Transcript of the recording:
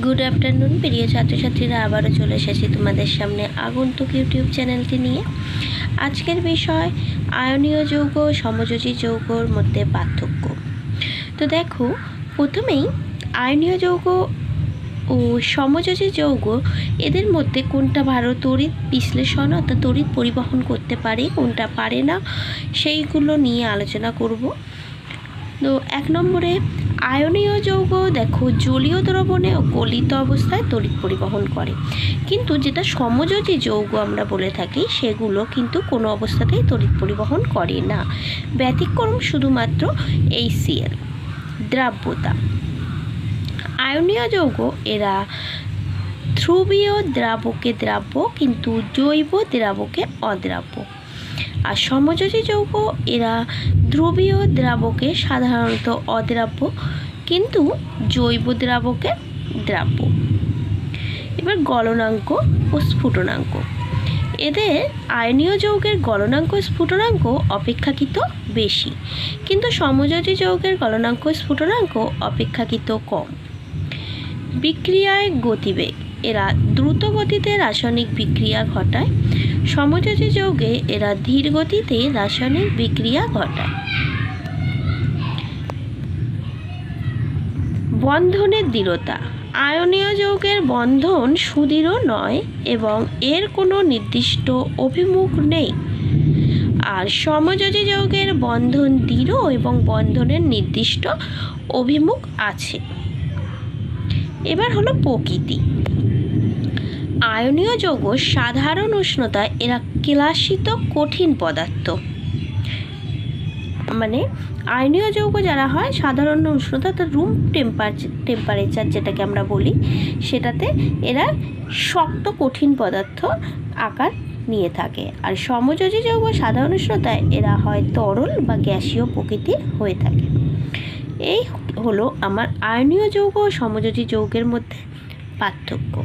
Good afternoon প্রিয় ছাত্রছাত্রীরা, আবারও চলে এসেছি তোমাদের সামনে আগন্তুক ইউটিউব চ্যানেলটি নিয়ে। আজকের বিষয় আয়নীয় যৌগ ও সমযোজী যৌগর মধ্যে পার্থক্য। তো দেখো, প্রথমেই আয়নীয় যৌগ ও সমযোজী যৌগ এদের মধ্যে কোনটা ভালো তড়িৎ বিশ্লেষণ অর্থাৎ তড়িৎ পরিবহন করতে পারে, কোনটা পারে না, সেইগুলো নিয়ে আলোচনা করব। তো 1 নম্বরে আয়নীয় যৌগ দেখো জলীয় দ্রবণে ও গলিত অবস্থায় তড়িৎ পরিবহন করে, কিন্তু যেটা সমযোজী যৌগ আমরা বলে থাকি সেগুলো কিন্তু কোনো অবস্থাতেই তড়িৎ পরিবহন করে না। ব্যতিক্রম শুধুমাত্র HCl দ্রাব্যতা। আয়নীয় যৌগ এরা ধ্রুবীয় দ্রাবকে দ্রাব্য কিন্তু জৈব দ্রাবকে অদ্রাব্য, আর সমযোজী যৌগ এরা ধ্রুবীয় দ্রাবকে সাধারণত অদ্রাব্য কিন্তু জৈব দ্রাবকে দ্রাব্য। এবার গলনাঙ্ক ও স্ফুটনাঙ্ক। এদের আয়নীয় যৌগের গলনাঙ্ক স্ফুটনাঙ্ক অপেক্ষাকৃত বেশি, কিন্তু সমযোজী যৌগের গলনাঙ্ক স্ফুটনাঙ্ক অপেক্ষাকৃত কম। বিক্রিয়ায় গতিবেগ এরা দ্রুত গতিতে রাসায়নিক বিক্রিয়া ঘটায়, সমযোজী যৌগে এরা ধীর গতিতে রাসায়নিক বিক্রিয়া ঘটায়। বন্ধনের দৃঢ়তা। আয়নীয় যৌগের বন্ধন সুদৃঢ় নয় এবং এর কোনো নির্দিষ্ট অভিমুখ নেই, আর সমযোজী যৌগের বন্ধন দৃঢ় এবং বন্ধনের নির্দিষ্ট অভিমুখ আছে। এবার হলো প্রকৃতি। আয়নীয় যৌগ সাধারণ উষ্ণতায় এরা ক্লাসিত কঠিন পদার্থ, মানে আয়নীয় যৌগ যারা হয় সাধারণ উষ্ণতা অর্থাৎ রুম টেম্পারেচার যেটাকে আমরা বলি, সেটাতে এরা শক্ত কঠিন পদার্থ আকার নিয়ে থাকে, আর সমযোজী যৌগ সাধারণ উষ্ণতায় এরা হয় তরল বা গ্যাসীয় প্রকৃতির হয়ে থাকে। এই হলো আমার আয়নীয় যৌগ ও সমযোজী যৌগের মধ্যে পার্থক্য।